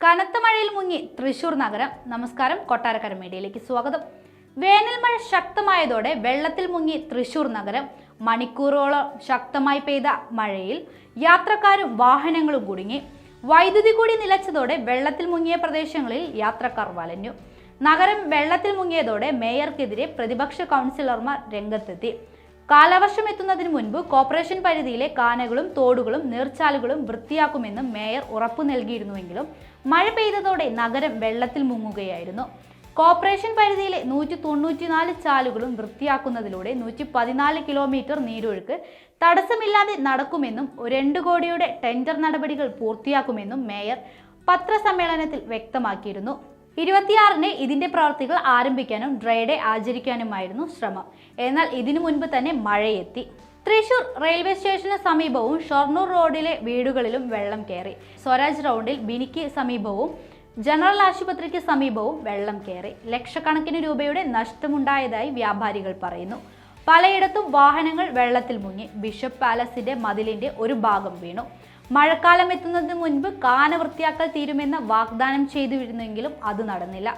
കനത്ത മഴയിൽ മുങ്ങി തൃശൂർ നഗരം. നമസ്കാരം, കൊട്ടാരക്കര മീഡിയയിലേക്ക് സ്വാഗതം. വേനൽ മഴ ശക്തമായതോടെ വെള്ളത്തിൽ മുങ്ങി തൃശൂർ നഗരം. മണിക്കൂറോളം ശക്തമായി പെയ്ത മഴയിൽ യാത്രക്കാരും വാഹനങ്ങളും കുടുങ്ങി. വൈദ്യുതി കൂടി നിലച്ചതോടെ വെള്ളത്തിൽ മുങ്ങിയ പ്രദേശങ്ങളിൽ യാത്രക്കാർ വലഞ്ഞു. നഗരം വെള്ളത്തിൽ മുങ്ങിയതോടെ മേയർക്കെതിരെ പ്രതിപക്ഷ കൗൺസിലർമാർ രംഗത്തെത്തി. കാലവർഷം എത്തുന്നതിന് മുൻപ് കോർപ്പറേഷൻ പരിധിയിലെ കാനകളും തോടുകളും നീർച്ചാലുകളും വൃത്തിയാക്കുമെന്നും മേയർ ഉറപ്പു നൽകിയിരുന്നുവെങ്കിലും മഴ പെയ്തതോടെ നഗരം വെള്ളത്തിൽ മുങ്ങുകയായിരുന്നു. കോർപ്പറേഷൻ പരിധിയിലെ 194 ചാലുകളും വൃത്തിയാക്കുന്നതിലൂടെ 114 കിലോമീറ്റർ നീരൊഴുക്ക് തടസ്സമില്ലാതെ നടക്കുമെന്നും 2 കോടിയുടെ ടെൻഡർ നടപടികൾ പൂർത്തിയാക്കുമെന്നും മേയർ പത്രസമ്മേളനത്തിൽ വ്യക്തമാക്കിയിരുന്നു. 26-ന് ഇതിന്റെ പ്രവർത്തികൾ ആരംഭിക്കാനും ഡ്രൈ ഡേ ആചരിക്കാനുമായിരുന്നു ശ്രമം. എന്നാൽ ഇതിനു മുൻപ് തന്നെ മഴയെത്തി. തൃശൂർ റെയിൽവേ സ്റ്റേഷന് സമീപവും ഷൊർണൂർ റോഡിലെ വീടുകളിലും വെള്ളം കയറി. സ്വരാജ് റൗണ്ടിൽ ബിനിക്ക് സമീപവും ജനറൽ ആശുപത്രിക്ക് സമീപവും വെള്ളം കയറി. ലക്ഷക്കണക്കിന് രൂപയുടെ നഷ്ടമുണ്ടായതായി വ്യാപാരികൾ പറയുന്നു. പലയിടത്തും വാഹനങ്ങൾ വെള്ളത്തിൽ മുങ്ങി. ബിഷപ്പ് പാലസിന്റെ മതിലിന്റെ ഒരു ഭാഗം വീണു. മഴക്കാലം എത്തുന്നതിന് മുൻപ് കാന വൃത്തിയാക്കൽ തീരുമെന്ന് വാഗ്ദാനം ചെയ്തിരുന്നെങ്കിലും അത് നടന്നില്ല.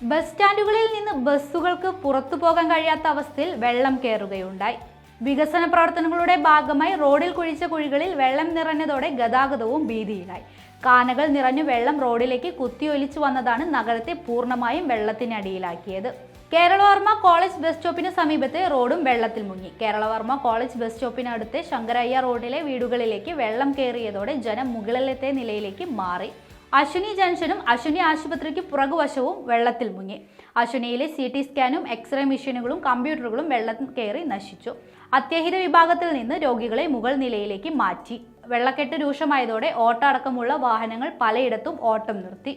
ബസ് സ്റ്റാൻഡുകളിൽ നിന്ന് ബസ്സുകൾക്ക് പുറത്തു പോകാൻ കഴിയാത്ത അവസ്ഥയിൽ വെള്ളം കയറുകയുണ്ടായി. വികസന പ്രവർത്തനങ്ങളുടെ ഭാഗമായി റോഡിൽ കുഴിച്ച കുഴികളിൽ വെള്ളം നിറഞ്ഞതോടെ ഗതാഗതവും ഭീതിയിലായി. കാനകൾ നിറഞ്ഞു വെള്ളം റോഡിലേക്ക് കുത്തിയൊലിച്ചു വന്നതാണ് നഗരത്തെ പൂർണ്ണമായും വെള്ളത്തിനടിയിലാക്കിയത്. കേരളവർമ്മ കോളേജ് ബസ് സ്റ്റോപ്പിന് സമീപത്തെ റോഡും വെള്ളത്തിൽ മുങ്ങി. കേരളവർമ്മ കോളേജ് ബസ് സ്റ്റോപ്പിനടുത്ത് ശങ്കരയ്യ റോഡിലെ വീടുകളിലേക്ക് വെള്ളം കയറിയതോടെ ജനം മുകളിലത്തെ നിലയിലേക്ക് മാറി. അശ്വിനി ജംഗ്ഷനും അശ്വിനി ആശുപത്രിക്ക് പുറകുവശവും വെള്ളത്തിൽ മുങ്ങി. അശ്വിനിയിലെ CT സ്കാനും എക്സ്റേ മെഷീനുകളും കമ്പ്യൂട്ടറുകളും വെള്ളം കയറി നശിച്ചു. അത്യാഹിത വിഭാഗത്തിൽ നിന്ന് രോഗികളെ മുകൾ നിലയിലേക്ക് മാറ്റി. വെള്ളക്കെട്ട് രൂക്ഷമായതോടെ ഓട്ടോ അടക്കമുള്ള വാഹനങ്ങൾ പലയിടത്തും ഓട്ടം നിർത്തി.